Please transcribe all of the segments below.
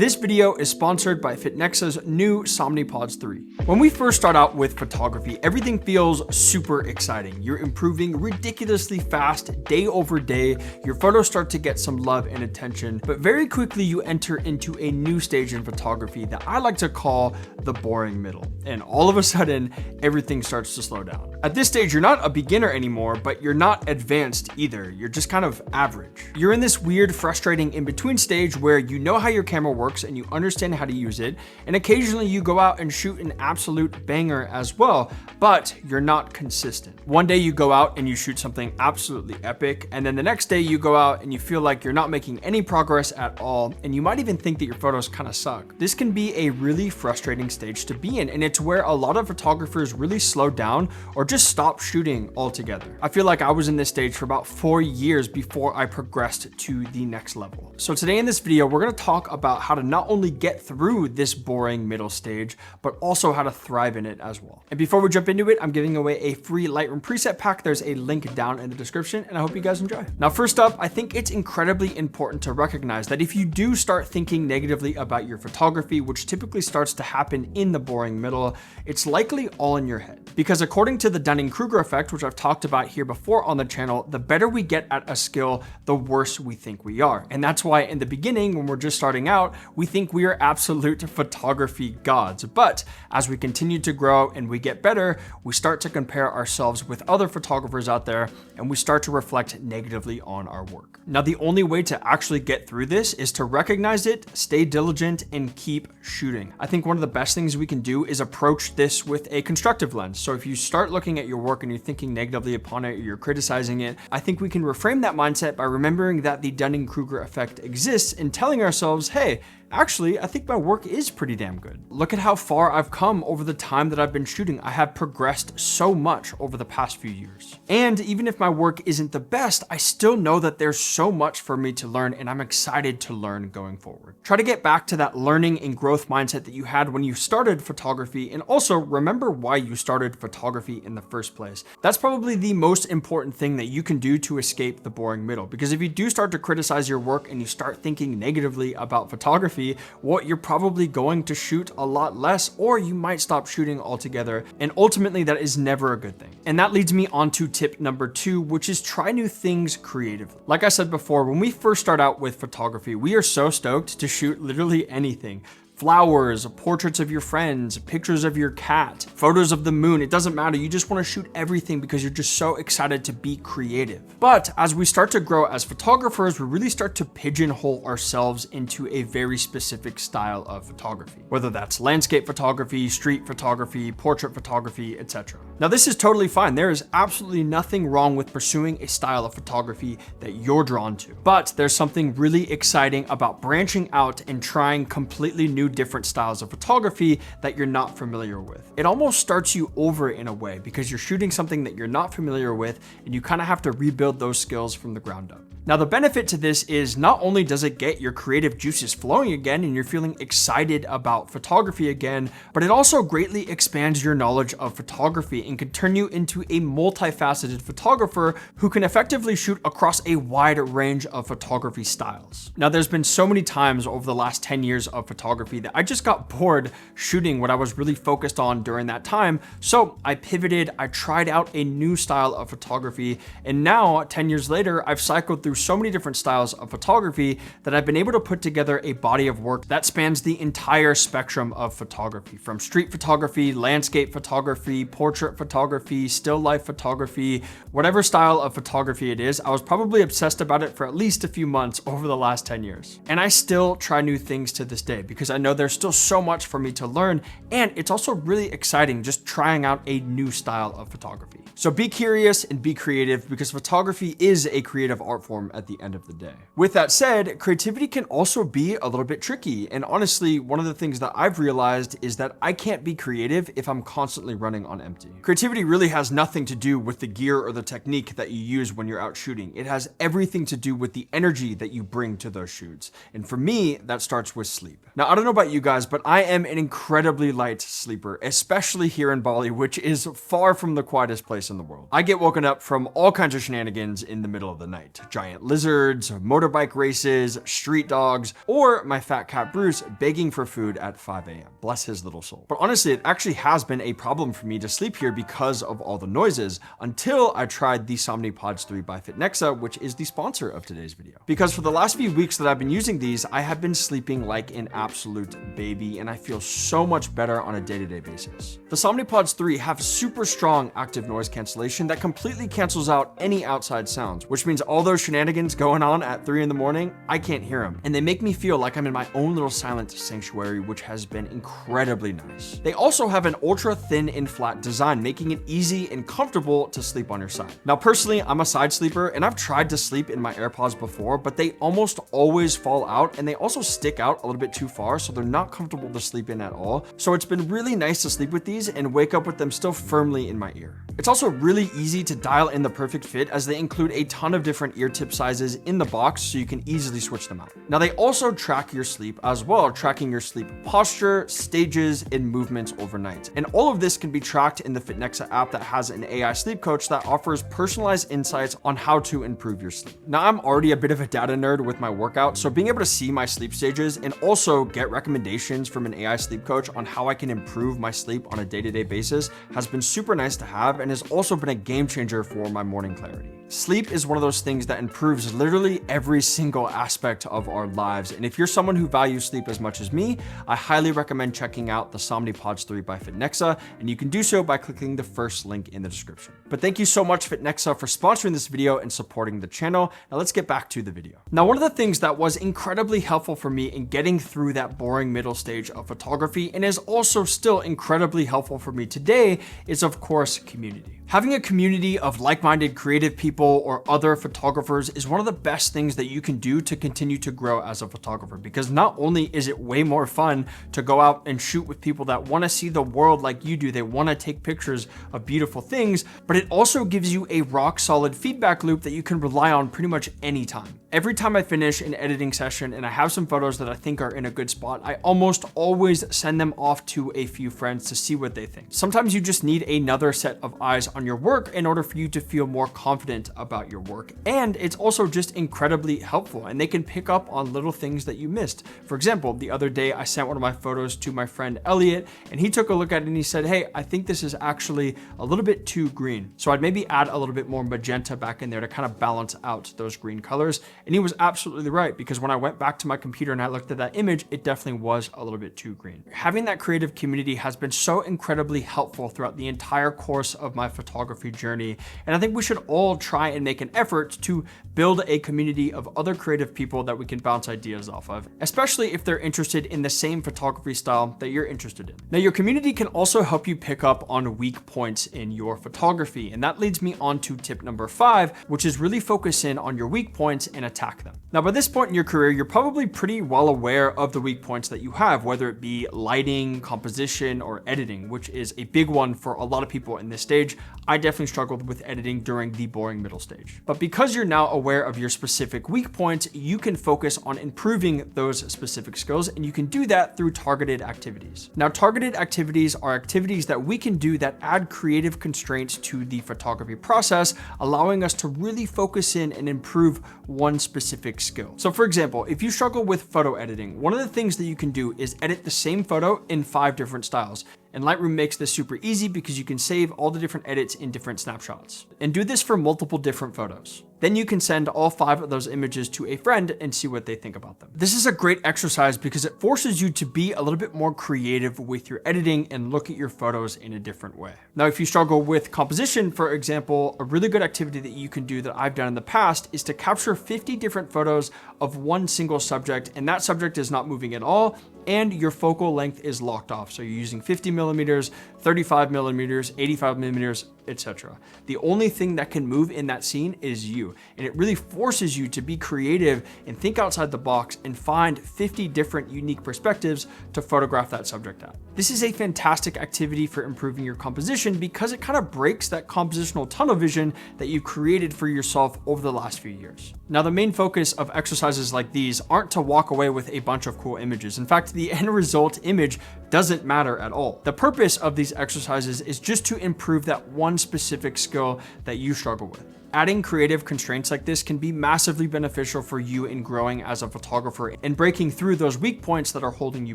This video is sponsored by FitNexa's new Somnipods 3. When we first start out with photography, everything feels super exciting. You're improving ridiculously fast day over day. Your photos start to get some love and attention, but very quickly you enter into a new stage in photography that I like to call the boring middle. And all of a sudden, everything starts to slow down. At this stage, you're not a beginner anymore, but you're not advanced either. You're just kind of average. You're in this weird, frustrating in-between stage where you know how your camera works and you understand how to use it, and occasionally you go out and shoot an absolute banger as well, but you're not consistent. One day you go out and you shoot something absolutely epic, and then the next day you go out and you feel like you're not making any progress at all, and you might even think that your photos kind of suck. This can be a really frustrating stage to be in, and it's where a lot of photographers really slow down or just stop shooting altogether. I feel like I was in this stage for about 4 years before I progressed to the next level. So today in this video, we're going to talk about how to not only get through this boring middle stage, but also how to thrive in it as well. And before we jump into it, I'm giving away a free Lightroom preset pack. There's a link down in the description, and I hope you guys enjoy. Now, first up, I think it's incredibly important to recognize that if you do start thinking negatively about your photography, which typically starts to happen in the boring middle, it's likely all in your head. Because according to the Dunning-Kruger effect, which I've talked about here before on the channel, the better we get at a skill, the worse we think we are. And that's why in the beginning, when we're just starting out, we think we are absolute photography gods. But as we continue to grow and we get better, we start to compare ourselves with other photographers out there, and we start to reflect negatively on our work. Now, the only way to actually get through this is to recognize it, stay diligent, and keep shooting. I think one of the best things we can do is approach this with a constructive lens. So if you start looking at your work and you're thinking negatively upon it, or you're criticizing it, I think we can reframe that mindset by remembering that the Dunning-Kruger effect exists and telling ourselves, hey, actually, I think my work is pretty damn good. Look at how far I've come over the time that I've been shooting. I have progressed so much over the past few years. And even if my work isn't the best, I still know that there's so much for me to learn, and I'm excited to learn going forward. Try to get back to that learning and growth mindset that you had when you started photography, and also remember why you started photography in the first place. That's probably the most important thing that you can do to escape the boring middle, because if you do start to criticize your work and you start thinking negatively about photography, what you're probably going to shoot a lot less, or you might stop shooting altogether. And ultimately that is never a good thing. And that leads me on to tip number 2, which is try new things creatively. Like I said before, when we first start out with photography, we are so stoked to shoot literally anything. Flowers, portraits of your friends, pictures of your cat, photos of the moon. It doesn't matter. You just want to shoot everything because you're just so excited to be creative. But as we start to grow as photographers, we really start to pigeonhole ourselves into a very specific style of photography, whether that's landscape photography, street photography, portrait photography, etc. Now, this is totally fine. There is absolutely nothing wrong with pursuing a style of photography that you're drawn to. But there's something really exciting about branching out and trying completely new different styles of photography that you're not familiar with. It almost starts you over in a way because you're shooting something that you're not familiar with, and you kind of have to rebuild those skills from the ground up. Now, the benefit to this is not only does it get your creative juices flowing again and you're feeling excited about photography again, but it also greatly expands your knowledge of photography and can turn you into a multifaceted photographer who can effectively shoot across a wide range of photography styles. Now, there's been so many times over the last 10 years of photography that I just got bored shooting what I was really focused on during that time. So I pivoted, I tried out a new style of photography, and now 10 years later, I've cycled through so many different styles of photography that I've been able to put together a body of work that spans the entire spectrum of photography, from street photography, landscape photography, portrait photography, still life photography, whatever style of photography it is. I was probably obsessed about it for at least a few months over the last 10 years. And I still try new things to this day because I know there's still so much for me to learn, and it's also really exciting just trying out a new style of photography. So be curious and be creative, because photography is a creative art form at the end of the day. With that said, creativity can also be a little bit tricky. And honestly, one of the things that I've realized is that I can't be creative if I'm constantly running on empty. Creativity really has nothing to do with the gear or the technique that you use when you're out shooting. It has everything to do with the energy that you bring to those shoots. And for me, that starts with sleep. Now, I don't know about you guys, but I am an incredibly light sleeper, especially here in Bali, which is far from the quietest place place in the world. I get woken up from all kinds of shenanigans in the middle of the night. Giant lizards, motorbike races, street dogs, or my fat cat Bruce begging for food at 5 a.m. Bless his little soul. But honestly, it actually has been a problem for me to sleep here because of all the noises until I tried the Somnipods 3 by FitNexa, which is the sponsor of today's video. Because for the last few weeks that I've been using these, I have been sleeping like an absolute baby, and I feel so much better on a day-to-day basis. The Somnipods 3 have super strong active noise cancellation that completely cancels out any outside sounds, which means all those shenanigans going on at 3 in the morning, I can't hear them. And they make me feel like I'm in my own little silent sanctuary, which has been incredibly nice. They also have an ultra thin and flat design, making it easy and comfortable to sleep on your side. Now, personally, I'm a side sleeper, and I've tried to sleep in my AirPods before, but they almost always fall out, and they also stick out a little bit too far, so they're not comfortable to sleep in at all. So it's been really nice to sleep with these and wake up with them still firmly in my ear. It's also really easy to dial in the perfect fit, as they include a ton of different ear tip sizes in the box, so you can easily switch them out. Now, they also track your sleep as well, tracking your sleep posture, stages, and movements overnight. And all of this can be tracked in the FitNexa app that has an AI sleep coach that offers personalized insights on how to improve your sleep. Now, I'm already a bit of a data nerd with my workout, so being able to see my sleep stages and also get recommendations from an AI sleep coach on how I can improve my sleep on a day-to-day basis has been super nice to have, and has also been a game changer for my morning clarity. Sleep is one of those things that improves literally every single aspect of our lives. And if you're someone who values sleep as much as me, I highly recommend checking out the Somnipods 3 by FitNexa, and you can do so by clicking the first link in the description. But thank you so much, FitNexa, for sponsoring this video and supporting the channel. Now let's get back to the video. Now, one of the things that was incredibly helpful for me in getting through that boring middle stage of photography, and is also still incredibly helpful for me today, is of course community. Having a community of like-minded creative people or other photographers is one of the best things that you can do to continue to grow as a photographer, because not only is it way more fun to go out and shoot with people that want to see the world like you do, they want to take pictures of beautiful things, but it also gives you a rock solid feedback loop that you can rely on pretty much any time. Every time I finish an editing session and I have some photos that I think are in a good spot, I almost always send them off to a few friends to see what they think. Sometimes you just need another set of eyes on your work in order for you to feel more confident about your work. And it's also just incredibly helpful, and they can pick up on little things that you missed. For example, the other day I sent one of my photos to my friend Elliot, and he took a look at it and he said, "Hey, I think this is actually a little bit too green. So I'd maybe add a little bit more magenta back in there to kind of balance out those green colors." And he was absolutely right, because when I went back to my computer and I looked at that image, it definitely was a little bit too green. Having that creative community has been so incredibly helpful throughout the entire course of my photography journey. And I think we should all try and make an effort to build a community of other creative people that we can bounce ideas off of, especially if they're interested in the same photography style that you're interested in. Now, your community can also help you pick up on weak points in your photography. And that leads me on to tip number 5, which is really focus in on your weak points and attack them. Now, by this point in your career, you're probably pretty well aware of the weak points that you have, whether it be lighting, composition, or editing, which is a big one for a lot of people in this stage. I definitely struggled with editing during the boring middle stage. But because you're now aware of your specific weak points, you can focus on improving those specific skills, and you can do that through targeted activities. Now, targeted activities are activities that we can do that add creative constraints to the photography process, allowing us to really focus in and improve one specific skill. So for example, if you struggle with photo editing, one of the things that you can do is edit the same photo in 5 different styles. And Lightroom makes this super easy because you can save all the different edits in different snapshots. And do this for multiple different photos. Then you can send all 5 of those images to a friend and see what they think about them. This is a great exercise because it forces you to be a little bit more creative with your editing and look at your photos in a different way. Now, if you struggle with composition, for example, a really good activity that you can do that I've done in the past is to capture 50 different photos of one single subject, and that subject is not moving at all, and your focal length is locked off. So you're using 50 millimeters, 35 millimeters, 85 millimeters, etc. The only thing that can move in that scene is you. And it really forces you to be creative and think outside the box and find 50 different unique perspectives to photograph that subject at. This is a fantastic activity for improving your composition because it kind of breaks that compositional tunnel vision that you've created for yourself over the last few years. Now, the main focus of exercises like these aren't to walk away with a bunch of cool images. In fact, the end result image doesn't matter at all. The purpose of these these exercises is just to improve that one specific skill that you struggle with. Adding creative constraints like this can be massively beneficial for you in growing as a photographer and breaking through those weak points that are holding you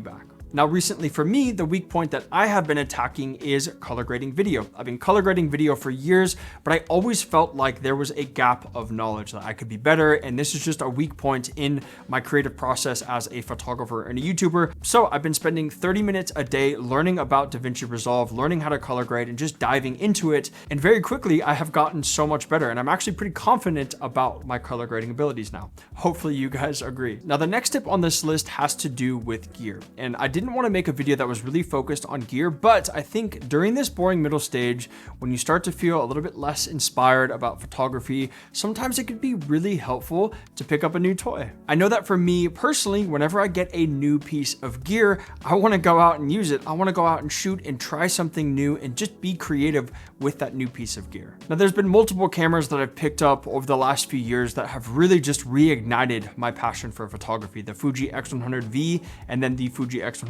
back. Now, recently for me, the weak point that I have been attacking is color grading video. I've been color grading video for years, but I always felt like there was a gap of knowledge that I could be better. And this is just a weak point in my creative process as a photographer and a YouTuber. So I've been spending 30 minutes a day learning about DaVinci Resolve, learning how to color grade and just diving into it. And very quickly, I have gotten so much better. And I'm actually pretty confident about my color grading abilities now. Hopefully you guys agree. Now, the next tip on this list has to do with gear. And I didn't want to make a video that was really focused on gear, but I think during this boring middle stage, when you start to feel a little bit less inspired about photography, sometimes it could be really helpful to pick up a new toy. I know that for me personally, whenever I get a new piece of gear, I want to go out and use it. I want to go out and shoot and try something new and just be creative with that new piece of gear. Now, there's been multiple cameras that I've picked up over the last few years that have really just reignited my passion for photography. The Fuji X100V and then the Fuji X100VI,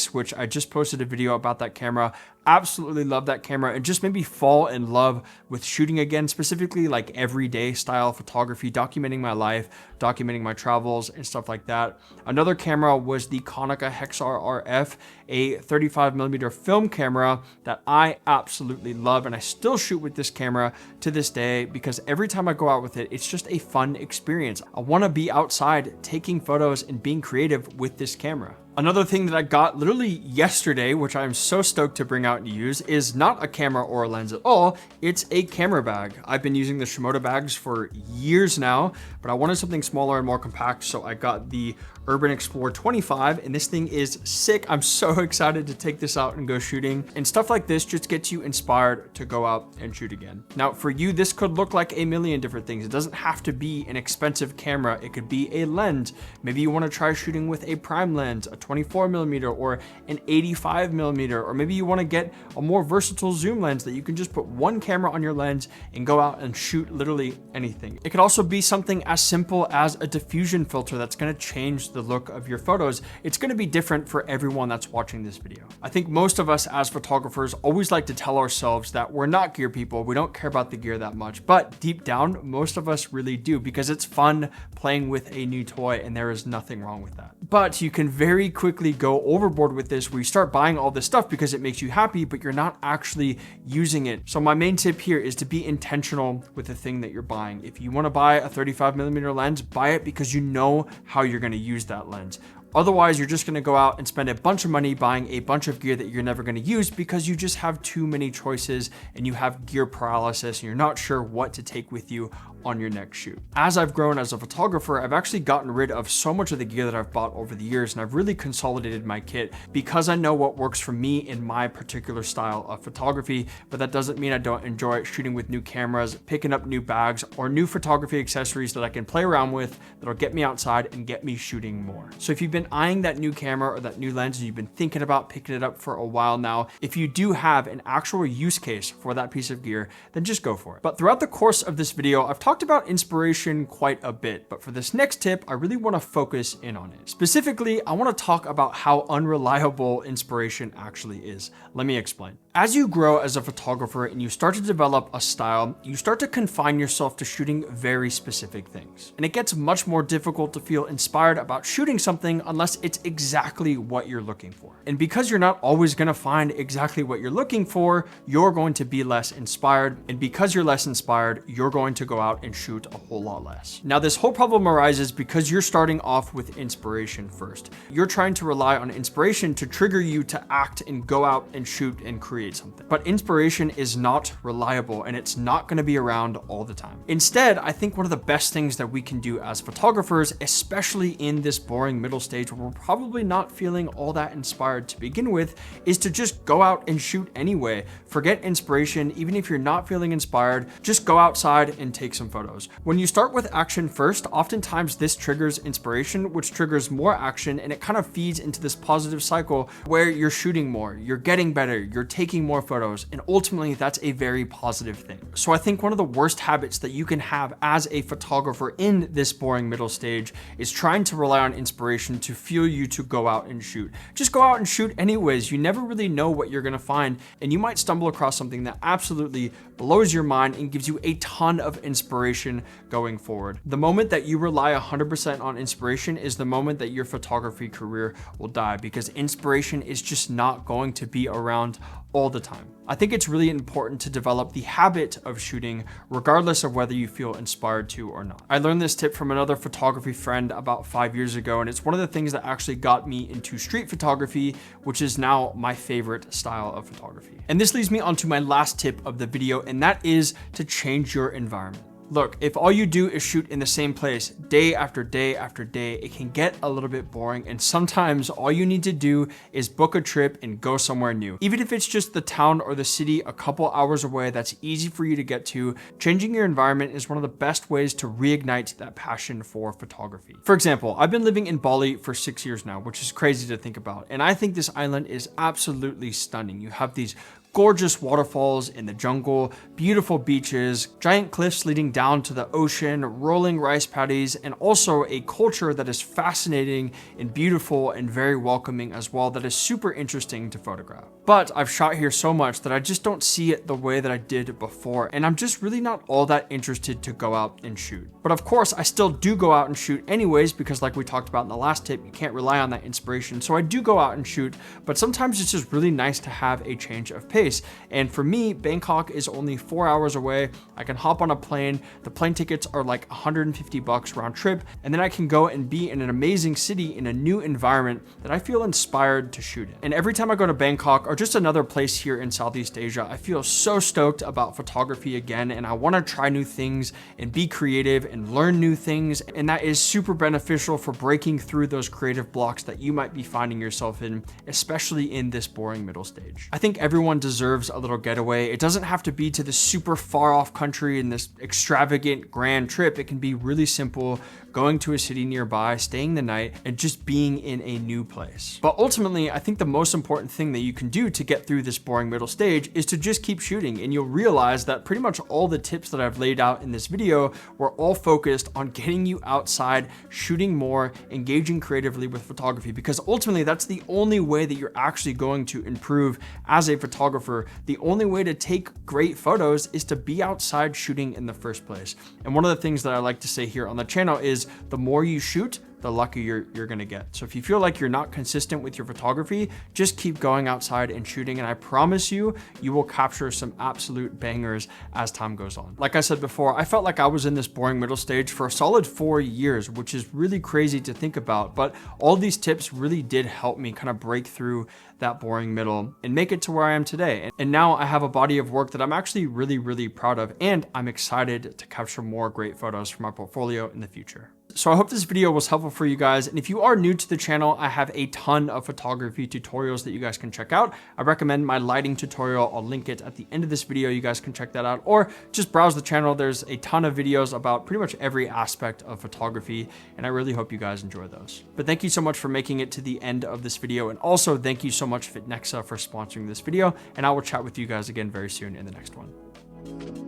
which I just posted a video about that camera. Absolutely love that camera and just made me fall in love with shooting again, specifically like everyday style photography, documenting my life, documenting my travels and stuff like that. Another camera was the Konica Hexar RF, a 35mm film camera that I absolutely love. And I still shoot with this camera to this day because every time I go out with it, it's just a fun experience. I want to be outside taking photos and being creative with this camera. Another thing that I got literally yesterday, which I'm so stoked to bring out and use, is not a camera or a lens at all. It's a camera bag. I've been using the Shimoda bags for years now, but I wanted something smaller and more compact, so I got the Urban Explorer 25, and this thing is sick. I'm so excited to take this out and go shooting. And stuff like this just gets you inspired to go out and shoot again. Now, for you, this could look like a million different things. It doesn't have to be an expensive camera. It could be a lens. Maybe you want to try shooting with a prime lens, a 24mm or an 85mm, or maybe you want to get a more versatile zoom lens that you can just put one camera on your lens and go out and shoot literally anything. It could also be something as simple as a diffusion filter that's going to change the look of your photos. It's going to be different for everyone that's watching this video. I think most of us as photographers always like to tell ourselves that we're not gear people. We don't care about the gear that much, but deep down, most of us really do because it's fun playing with a new toy and there is nothing wrong with that. But you can very quickly go overboard with this where you start buying all this stuff because it makes you happy, but you're not actually using it. So my main tip here is to be intentional with the thing that you're buying. If you want to buy a 35mm lens, buy it because you know how you're going to use that lens. Otherwise, you're just going to go out and spend a bunch of money buying a bunch of gear that you're never going to use because you just have too many choices and you have gear paralysis and you're not sure what to take with you on your next shoot. As I've grown as a photographer, I've actually gotten rid of so much of the gear that I've bought over the years, and I've really consolidated my kit because I know what works for me in my particular style of photography. But that doesn't mean I don't enjoy shooting with new cameras, picking up new bags, or new photography accessories that I can play around with that'll get me outside and get me shooting more. So if you've been eyeing that new camera or that new lens and you've been thinking about picking it up for a while now, if you do have an actual use case for that piece of gear, then just go for it. But throughout the course of this video, I've talked about inspiration quite a bit, but for this next tip, I really want to focus in on it. Specifically, I want to talk about how unreliable inspiration actually is. Let me explain. As you grow as a photographer and you start to develop a style, you start to confine yourself to shooting very specific things. And it gets much more difficult to feel inspired about shooting something unless it's exactly what you're looking for. And because you're not always going to find exactly what you're looking for, you're going to be less inspired. And because you're less inspired, you're going to go out and shoot a whole lot less. Now, this whole problem arises because you're starting off with inspiration first. You're trying to rely on inspiration to trigger you to act and go out and shoot and create something. But inspiration is not reliable and it's not going to be around all the time. Instead, I think one of the best things that we can do as photographers, especially in this boring middle stage where we're probably not feeling all that inspired to begin with, is to just go out and shoot anyway. Forget inspiration. Even if you're not feeling inspired, just go outside and take some photos. When you start with action first, oftentimes this triggers inspiration, which triggers more action, and it kind of feeds into this positive cycle where you're shooting more, you're getting better, you're taking taking more photos, and ultimately that's a very positive thing. So I think one of the worst habits that you can have as a photographer in this boring middle stage is trying to rely on inspiration to fuel you to go out and shoot. Just go out and shoot anyways. You never really know what you're gonna find, and you might stumble across something that absolutely blows your mind and gives you a ton of inspiration going forward. The moment that you rely 100% on inspiration is the moment that your photography career will die, because inspiration is just not going to be around all the time. I think it's really important to develop the habit of shooting regardless of whether you feel inspired to or not. I learned this tip from another photography friend about 5 years ago, and it's one of the things that actually got me into street photography, which is now my favorite style of photography. And this leads me on to my last tip of the video, and that is to change your environment. Look, if all you do is shoot in the same place day after day after day, it can get a little bit boring, and sometimes all you need to do is book a trip and go somewhere new. Even if it's just the town or the city a couple hours away that's easy for you to get to, changing your environment is one of the best ways to reignite that passion for photography. For example, I've been living in Bali for 6 years now, which is crazy to think about, and I think this island is absolutely stunning. You have these gorgeous waterfalls in the jungle, beautiful beaches, giant cliffs leading down to the ocean, rolling rice paddies, and also a culture that is fascinating and beautiful and very welcoming as well, that is super interesting to photograph. But I've shot here so much that I just don't see it the way that I did before, and I'm just really not all that interested to go out and shoot. But of course, I still do go out and shoot anyways, because like we talked about in the last tip, you can't rely on that inspiration. So I do go out and shoot, but sometimes it's just really nice to have a change of pace. And for me, Bangkok is only 4 hours away. I can hop on a plane. The plane tickets are like $150 round trip. And then I can go and be in an amazing city in a new environment that I feel inspired to shoot in. And every time I go to Bangkok or just another place here in Southeast Asia, I feel so stoked about photography again. And I want to try new things and be creative and learn new things. And that is super beneficial for breaking through those creative blocks that you might be finding yourself in, especially in this boring middle stage. I think everyone deserves a little getaway. It doesn't have to be to the super far off country in this extravagant grand trip. It can be really simple, going to a city nearby, staying the night, and just being in a new place. But ultimately, I think the most important thing that you can do to get through this boring middle stage is to just keep shooting, and you'll realize that pretty much all the tips that I've laid out in this video were all focused on getting you outside, shooting more, engaging creatively with photography, because ultimately that's the only way that you're actually going to improve as a photographer. The only way to take great photos is to be outside shooting in the first place. And one of the things that I like to say here on the channel is the more you shoot, the luckier you're gonna get. So if you feel like you're not consistent with your photography, just keep going outside and shooting, and I promise you, you will capture some absolute bangers as time goes on. Like I said before, I felt like I was in this boring middle stage for a solid 4 years, which is really crazy to think about, but all these tips really did help me kind of break through that boring middle and make it to where I am today. And now I have a body of work that I'm actually really, really proud of, and I'm excited to capture more great photos for my portfolio in the future. So I hope this video was helpful for you guys. And if you are new to the channel, I have a ton of photography tutorials that you guys can check out. I recommend my lighting tutorial. I'll link it at the end of this video. You guys can check that out, or just browse the channel. There's a ton of videos about pretty much every aspect of photography, and I really hope you guys enjoy those. But thank you so much for making it to the end of this video. And also thank you so much FitNexa for sponsoring this video. And I will chat with you guys again very soon in the next one.